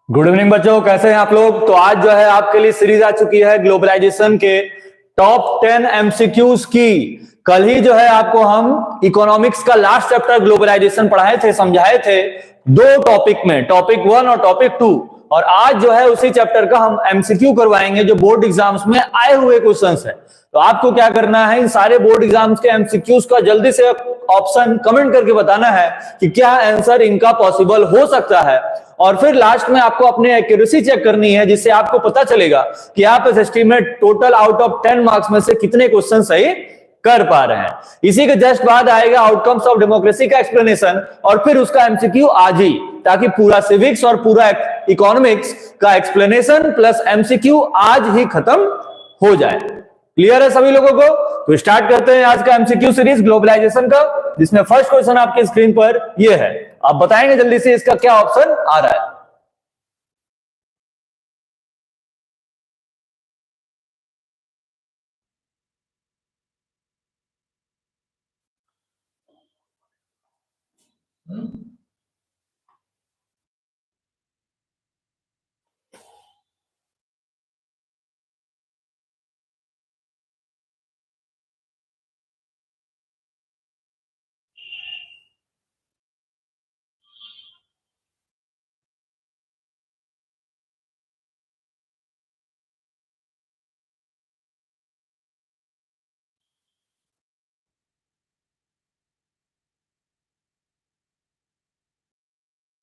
Good evening बच्चों, कैसे हैं आप लोग। तो आज जो है आपके लिए सीरीज आ चुकी है ग्लोबलाइजेशन के टॉप 10 एमसीक्यूज की। कल ही जो है आपको हम इकोनॉमिक्स का लास्ट चैप्टर ग्लोबलाइजेशन पढ़ाए थे, समझाए थे दो टॉपिक में, टॉपिक 1 और टॉपिक 2। और आज जो है उसी चैप्टर का हम एमसीक्यू करवाएंगे जो बोर्ड एग्जाम्स में आए हुए क्वेश्चंस है। तो आपको क्या करना है, इन सारे बोर्ड एग्जाम्स के एमसीक्यूज का जल्दी से ऑप्शन कमेंट करके बताना है कि क्या आंसर इनका पॉसिबल हो सकता है। और फिर लास्ट में आपको अपनी एक्यूरेसी चेक करनी है, जिससे आपको पता चलेगा कि आप इस estimate total out of 10 marks में से कितने क्वेश्चन सही कर पा रहे हैं। इसी के जस्ट बाद आएगा आउटकम्स ऑफ डेमोक्रेसी का एक्सप्लेनेशन और फिर उसका एमसीक्यू आज ही, ताकि पूरा सिविक्स और पूरा इकोनॉमिक्स का एक्सप्लेनेशन प्लस एमसीक्यू आज ही खत्म हो जाए। क्लियर है सभी लोगों को? तो स्टार्ट करते हैं आज का एमसीक्यू सीरीज ग्लोबलाइजेशन का, जिसमें फर्स्ट क्वेश्चन आपके स्क्रीन पर ये है। आप बताएंगे जल्दी से इसका क्या ऑप्शन आ रहा है।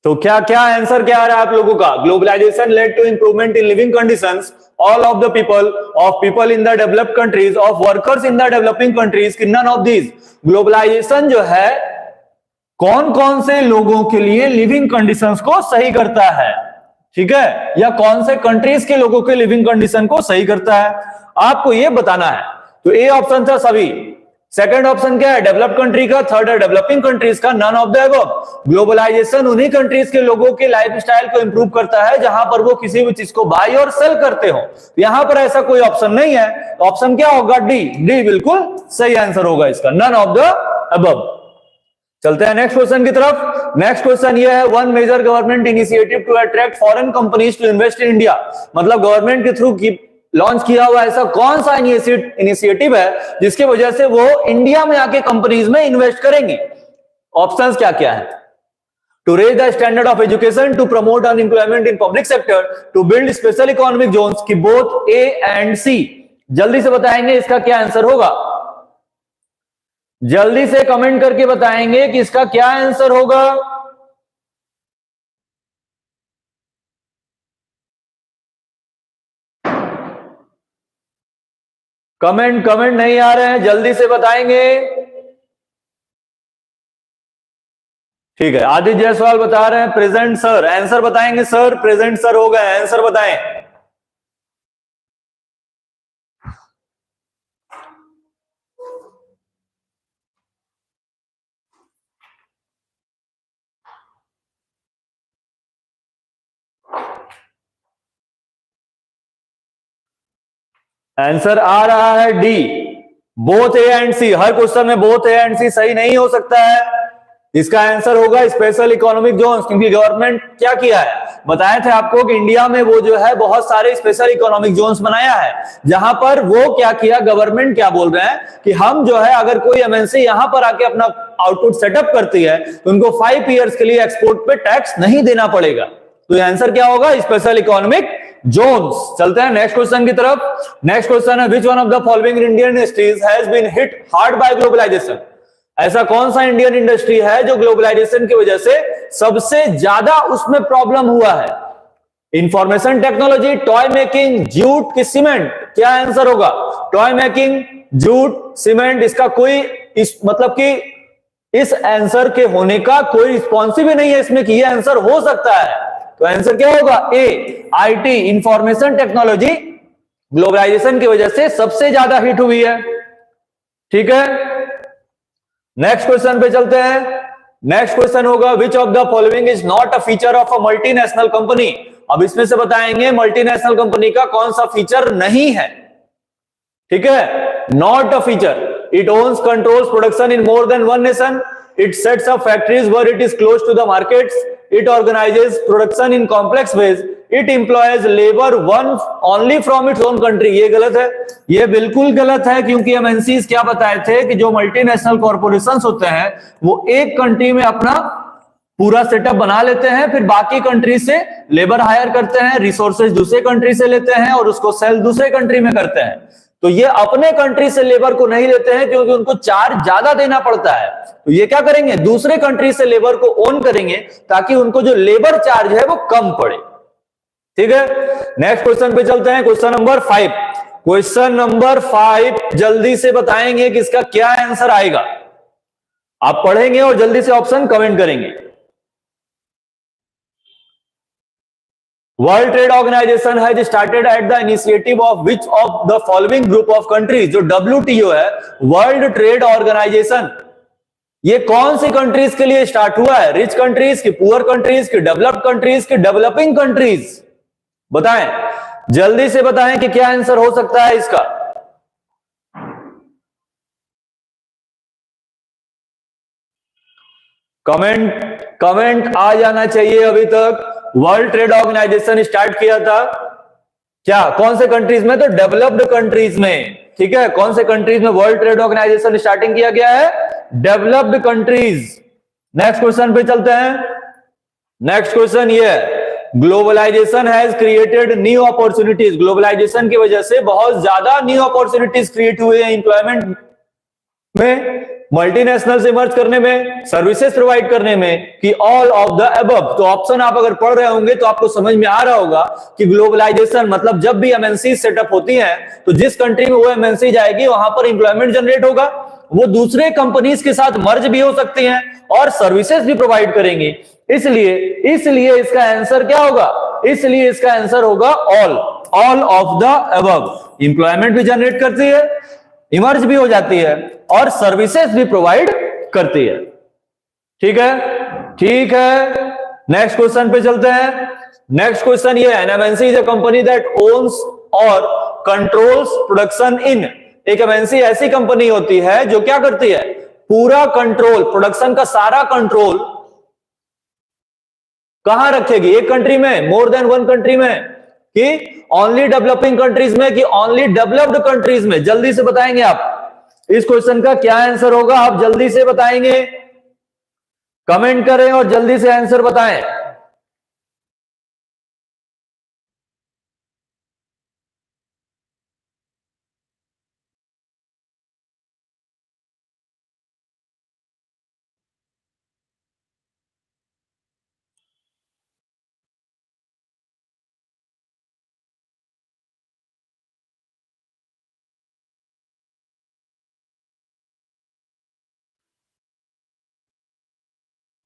तो क्या क्या आंसर क्या आ रहा है आप लोगों का। Globalisation led to improvement in living conditions all of the people in the developed countries of workers in the developing countries, none of these. Globalisation जो है कौन कौन से लोगों के लिए लिविंग कंडीशंस को सही करता है, ठीक है, या कौन से कंट्रीज के लोगों के लिविंग कंडीशन को सही करता है, आपको यह बताना है। तो ए ऑप्शन था सभी। सेकंड ऑप्शन क्या है, डेवलप्ड कंट्री का। थर्ड है डेवलपिंग कंट्रीज का, none of the above. Globalisation उन्हीं कंट्रीज के लोगों के लाइफस्टाइल को इंप्रूव करता है जहां पर वो किसी भी चीज को बाय और सेल करते हो। यहां पर ऐसा कोई ऑप्शन नहीं है। ऑप्शन क्या होगा, डी। डी बिल्कुल सही आंसर होगा इसका, नन ऑफ द अबव। चलते हैं नेक्स्ट क्वेश्चन की तरफ। नेक्स्ट क्वेश्चन ये है, one major government initiative to attract foreign companies to invest in India. मतलब गवर्नमेंट के थ्रू लॉन्च किया हुआ ऐसा कौन सा इनिशिएटिव है जिसकी वजह से वो इंडिया में आके कंपनीज में इन्वेस्ट करेंगे। ऑप्शंस क्या क्या है। To raise the standard of education, to promote unemployment in public sector, to build special economic zones, की बोथ ए एंड सी। जल्दी से बताएंगे इसका क्या आंसर होगा। जल्दी से कमेंट करके बताएंगे कि इसका क्या आंसर होगा। कमेंट नहीं आ रहे हैं, जल्दी से बताएंगे। ठीक है, आदित्य जायसवाल बता रहे हैं प्रेजेंट सर। आंसर बताएंगे सर, प्रेजेंट सर हो गए, आंसर बताएं। आंसर आ रहा है D, both A and C. हर क्वेश्चन में बोथ ए एंड सी सही नहीं हो सकता है। इसका आंसर होगा स्पेशल इकोनॉमिक जोन्स, क्योंकि गवर्नमेंट क्या किया है, बताए थे आपको कि इंडिया में वो जो है बहुत सारे स्पेशल इकोनॉमिक जोन्स बनाया है, जहां पर वो क्या किया, गवर्नमेंट क्या बोल रहे हैं कि हम जो है अगर कोई एमएनसी यहां पर आके अपना आउटपुट सेटअप करती है तो उनको 5 ईयर्स के लिए एक्सपोर्ट पे टैक्स नहीं देना पड़ेगा। तो आंसर क्या होगा, स्पेशल इकोनॉमिक जोन्स। चलते हैं नेक्स्ट क्वेश्चन की तरफ। नेक्स्ट क्वेश्चन है, which one of the following Indian industries has been hit hard by globalisation. ऐसा कौन सा इंडियन इंडस्ट्री है जो ग्लोबलाइजेशन की वजह से सबसे ज्यादा उसमें प्रॉब्लम हुआ है। Information technology, toy making, jute की सीमेंट। क्या आंसर होगा, टॉय मेकिंग, जूट, सीमेंट। इसका कोई मतलब कि इस आंसर के होने का कोई रिस्पॉन्सिव ही नहीं है इसमें कि ये आंसर हो सकता है। तो आंसर क्या होगा, ए, आईटी, इंफॉर्मेशन टेक्नोलॉजी ग्लोबलाइजेशन की वजह से सबसे ज्यादा हिट हुई है। ठीक है, नेक्स्ट क्वेश्चन पे चलते हैं। नेक्स्ट क्वेश्चन होगा, विच of the following is not a feature of a multinational company. अब इसमें से बताएंगे मल्टीनेशनल कंपनी का कौन सा फीचर नहीं है। ठीक है, not a feature, it owns controls production in more than one nation, it sets up factories where it is close to the markets, it organizes production in complex ways, it employees labour one only from its own country. ये गलत है, ये बिल्कुल गलत है, क्योंकि MNCs क्या बताए थे कि जो मल्टीनेशनल कॉर्पोरेशंस होते हैं वो एक कंट्री में अपना पूरा सेटअप बना लेते हैं, फिर बाकी कंट्री से लेबर हायर करते हैं, रिसोर्सेज दूसरे कंट्री से लेते हैं और उसको सेल दूसरे कंट्री में करते हैं। तो ये अपने कंट्री से लेबर को नहीं लेते हैं क्योंकि उनको चार्ज ज्यादा देना पड़ता है। तो ये क्या करेंगे, दूसरे कंट्री से लेबर को ओन करेंगे ताकि उनको जो लेबर चार्ज है वो कम पड़े। ठीक है, नेक्स्ट क्वेश्चन पे चलते हैं, क्वेश्चन नंबर 5। क्वेश्चन नंबर 5 जल्दी से बताएंगे कि इसका क्या आंसर आएगा। आप पढ़ेंगे और जल्दी से ऑप्शन कमेंट करेंगे। World Trade Organization has started at the initiative of which of the following group of countries. जो WTO है, वर्ल्ड ट्रेड ऑर्गेनाइजेशन, ये कौन सी कंट्रीज के लिए स्टार्ट हुआ है? रिच कंट्रीज की, पुअर कंट्रीज की, डेवलप्ड कंट्रीज की, डेवलपिंग कंट्रीज? बताएं, जल्दी से बताएं कि क्या आंसर हो सकता है इसका। कमेंट आ जाना चाहिए अभी तक। वर्ल्ड ट्रेड ऑर्गेनाइजेशन स्टार्ट किया था क्या, कौन से कंट्रीज में? तो डेवलप्ड कंट्रीज में। ठीक है, कौन से कंट्रीज में वर्ल्ड ट्रेड ऑर्गेनाइजेशन स्टार्टिंग किया गया है? Developed countries. नेक्स्ट क्वेश्चन पे चलते हैं। नेक्स्ट क्वेश्चन ये है, globalisation has created new opportunities. Globalisation की वजह से बहुत ज्यादा न्यू अपॉर्चुनिटीज क्रिएट हुए हैं एम्प्लॉयमेंट में, मल्टीनेशनल इमर्ज करने में, सर्विसेज प्रोवाइड करने में, कि ऑल ऑफ द अबव। तो ऑप्शन आप अगर पढ़ रहे होंगे तो आपको समझ में आ रहा होगा कि ग्लोबलाइजेशन मतलब जब भी एमएनसी सेटअप होती हैं तो जिस कंट्री में वो एमएनसी जाएगी वहां पर एम्प्लॉयमेंट जनरेट होगा, वो दूसरे कंपनीज के साथ मर्ज भी हो सकती हैं और सर्विसेज भी प्रोवाइड करेंगी। इसलिए इसका आंसर क्या होगा? इसलिए इसका आंसर होगा all of the above. Employment भी जनरेट करती है, इमर्ज भी हो जाती है और सर्विसेज भी प्रोवाइड करती है। ठीक है, ठीक है, नेक्स्ट क्वेश्चन पे चलते हैं। नेक्स्ट क्वेश्चन ये है, MNC is a company that owns और कंट्रोल्स प्रोडक्शन इन। एक एमएनसी ऐसी कंपनी होती है जो क्या करती है? पूरा कंट्रोल, प्रोडक्शन का सारा कंट्रोल कहां रखेगी? एक कंट्री में, मोर देन वन कंट्री में, कि ओनली डेवलपिंग कंट्रीज में, कि ओनली डेवलप्ड कंट्रीज में? जल्दी से बताएंगे आप इस क्वेश्चन का क्या आंसर होगा। आप जल्दी से बताएंगे, कमेंट करें और जल्दी से आंसर बताएं।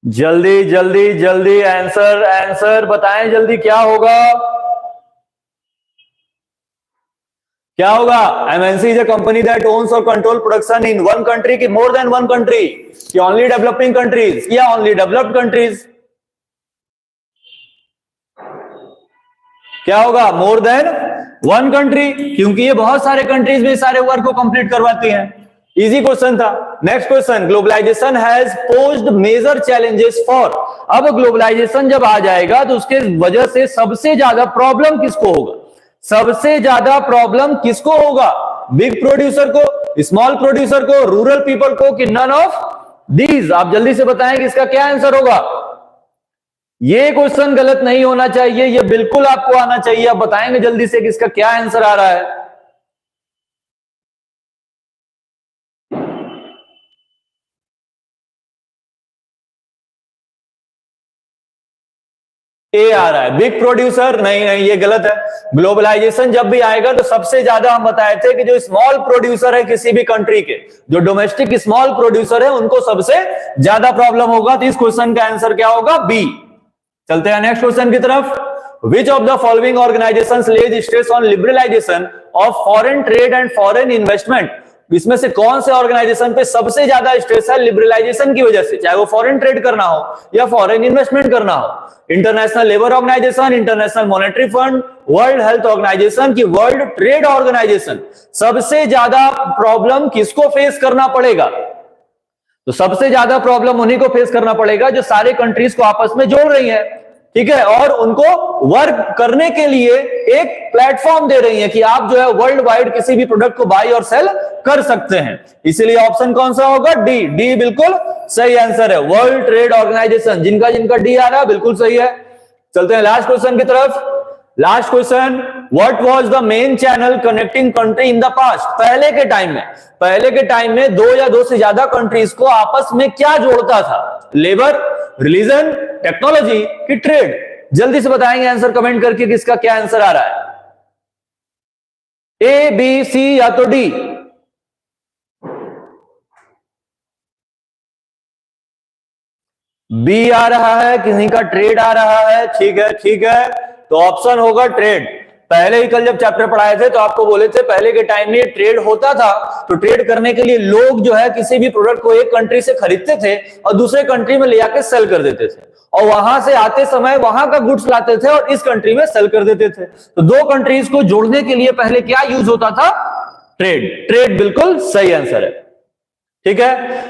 जल्दी जल्दी जल्दी आंसर बताएं, जल्दी क्या होगा? क्या होगा? MNC is a company that owns और control production in one country, की मोर देन वन कंट्री, की ओनली डेवलपिंग कंट्रीज या ओनली डेवलप्ड कंट्रीज? क्या होगा? मोर देन वन कंट्री, क्योंकि ये बहुत सारे कंट्रीज में सारे वर्क को कंप्लीट करवाती हैं। इजी क्वेश्चन था। Next question, globalisation has posed major challenges for. अब ग्लोबलाइजेशन जब आ जाएगा तो उसके वजह से सबसे ज्यादा प्रॉब्लम किसको होगा? सबसे ज्यादा प्रॉब्लम किसको होगा? बिग प्रोड्यूसर को, स्मॉल प्रोड्यूसर को, रूरल पीपल को, कि नन ऑफ दीज? आप जल्दी से बताएं कि इसका क्या आंसर होगा। ये क्वेश्चन गलत नहीं होना चाहिए, ये बिल्कुल आपको आना चाहिए। आप बताएंगे जल्दी से कि इसका क्या आंसर आ रहा है। ए आ रहा है, बिग प्रोड्यूसर। नहीं, ये गलत है। ग्लोबलाइजेशन जब भी आएगा तो सबसे ज्यादा हम बताए थे कि जो स्मॉल प्रोड्यूसर है किसी भी कंट्री के, जो डोमेस्टिक स्मॉल प्रोड्यूसर है, उनको सबसे ज्यादा प्रॉब्लम होगा। तो इस क्वेश्चन का आंसर क्या होगा? बी। चलते हैं नेक्स्ट क्वेश्चन की तरफ। Which of the following organisations lays stress on liberalisation of foreign trade and foreign investment? इसमें से कौन से ऑर्गेनाइजेशन पे सबसे ज्यादा स्ट्रेस है लिबरलाइजेशन की वजह से, चाहे वो फॉरेन ट्रेड करना हो या फॉरेन इन्वेस्टमेंट करना हो? International Labour Organization, International Monetary Fund, World Health Organization की वर्ल्ड ट्रेड ऑर्गेनाइजेशन? सबसे ज्यादा प्रॉब्लम किसको फेस करना पड़ेगा? तो सबसे ज्यादा प्रॉब्लम उन्हीं को फेस करना पड़ेगा जो सारे कंट्रीज को आपस में जोड़ रही है। ठीक है, और उनको वर्क करने के लिए एक प्लेटफॉर्म दे रही है कि आप जो है वर्ल्ड वाइड किसी भी प्रोडक्ट को बाई और सेल कर सकते हैं। इसीलिए ऑप्शन कौन सा होगा? डी। डी बिल्कुल सही आंसर है। वर्ल्ड ट्रेड ऑर्गेनाइजेशन, जिनका जिनका डी आ रहा है बिल्कुल सही है। चलते हैं लास्ट क्वेश्चन की तरफ। Last question, what was the main channel connecting country in the past? पहले के टाइम में दो या दो से ज्यादा कंट्रीज को आपस में क्या जोड़ता था? लेबर, रिलीजन, टेक्नोलॉजी की ट्रेड? जल्दी से बताएंगे आंसर कमेंट करके किसका क्या आंसर आ रहा है। ए, बी, सी या तो डी? बी आ रहा है, किसी का ट्रेड आ रहा है। ठीक है, ठीक है, तो ऑप्शन होगा ट्रेड। पहले ही कल जब चैप्टर पढ़ाए थे तो आपको बोले थे पहले के टाइम में ट्रेड होता था, तो ट्रेड करने के लिए लोग जो है किसी भी प्रोडक्ट को एक कंट्री से खरीदते थे और दूसरे कंट्री में ले आके सेल कर देते थे, और वहां से आते समय वहां का गुड्स लाते थे और इस कंट्री में सेल कर देते थे। तो दो कंट्रीज को जोड़ने के लिए पहले क्या यूज होता था? ट्रेड। ट्रेड बिल्कुल सही आंसर है। ठीक है,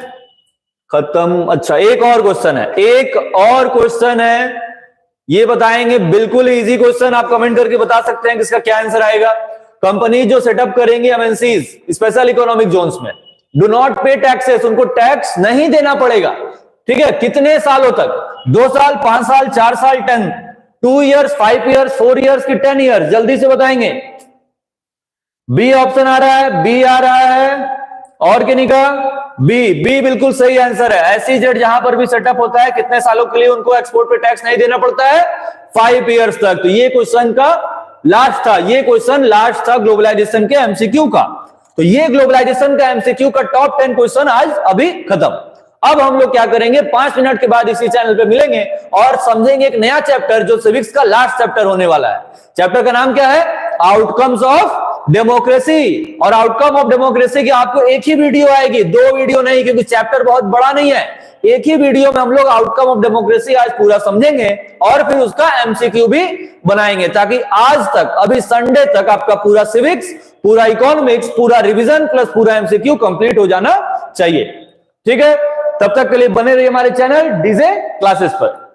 खत्म। अच्छा, एक और क्वेश्चन है, ये बताएंगे, बिल्कुल इजी क्वेश्चन, आप कमेंट करके बता सकते हैं किसका क्या आंसर आएगा। कंपनी जो सेटअप करेंगे एमएनसीज स्पेशल इकोनॉमिक जोन्स में, डू नॉट पे टैक्सेस, उनको टैक्स नहीं देना पड़ेगा। ठीक है, कितने सालों तक? 2 साल, 5 साल, 4 साल, 10, 2 इयर्स, 5 इयर्स, 4 इयर्स की 10 इयर्स? जल्दी से बताएंगे। बी ऑप्शन आ रहा है, बी आ रहा है, और किन्हीं का? बी बिल्कुल सही आंसर है। एसईजेड जहां पर भी सेटअप होता है कितने सालों के लिए उनको एक्सपोर्ट पे टैक्स नहीं देना पड़ता है? 5 इयर्स तक। तो ये क्वेश्चन का लास्ट था, ये क्वेश्चन लास्ट था ग्लोबलाइजेशन के एमसीक्यू का। तो ये ग्लोबलाइजेशन का एमसीक्यू का टॉप 10 क्वेश्चन आज अभी खत्म। अब हम लोग क्या करेंगे, 5 मिनट के बाद इसी चैनल पे मिलेंगे और समझेंगे एक नया चैप्टर जो सिविक्स का लास्ट चैप्टर होने वाला है। चैप्टर का नाम क्या है? Outcomes of democracy. और आउटकम ऑफ डेमोक्रेसी की आपको एक ही वीडियो आएगी, 2 वीडियो नहीं, क्योंकि चैप्टर बहुत बड़ा नहीं है। एक ही वीडियो में हम लोग आउटकम ऑफ डेमोक्रेसी आज पूरा समझेंगे और फिर उसका एमसीक्यू भी बनाएंगे, ताकि आज तक, अभी संडे तक आपका पूरा सिविक्स, पूरा इकोनॉमिक्स, पूरा रिवीजन प्लस पूरा एमसीक्यू कंप्लीट हो जाना चाहिए। ठीक है, तब तक के लिए बने रहिए हमारे चैनल डीजे क्लासेस पर।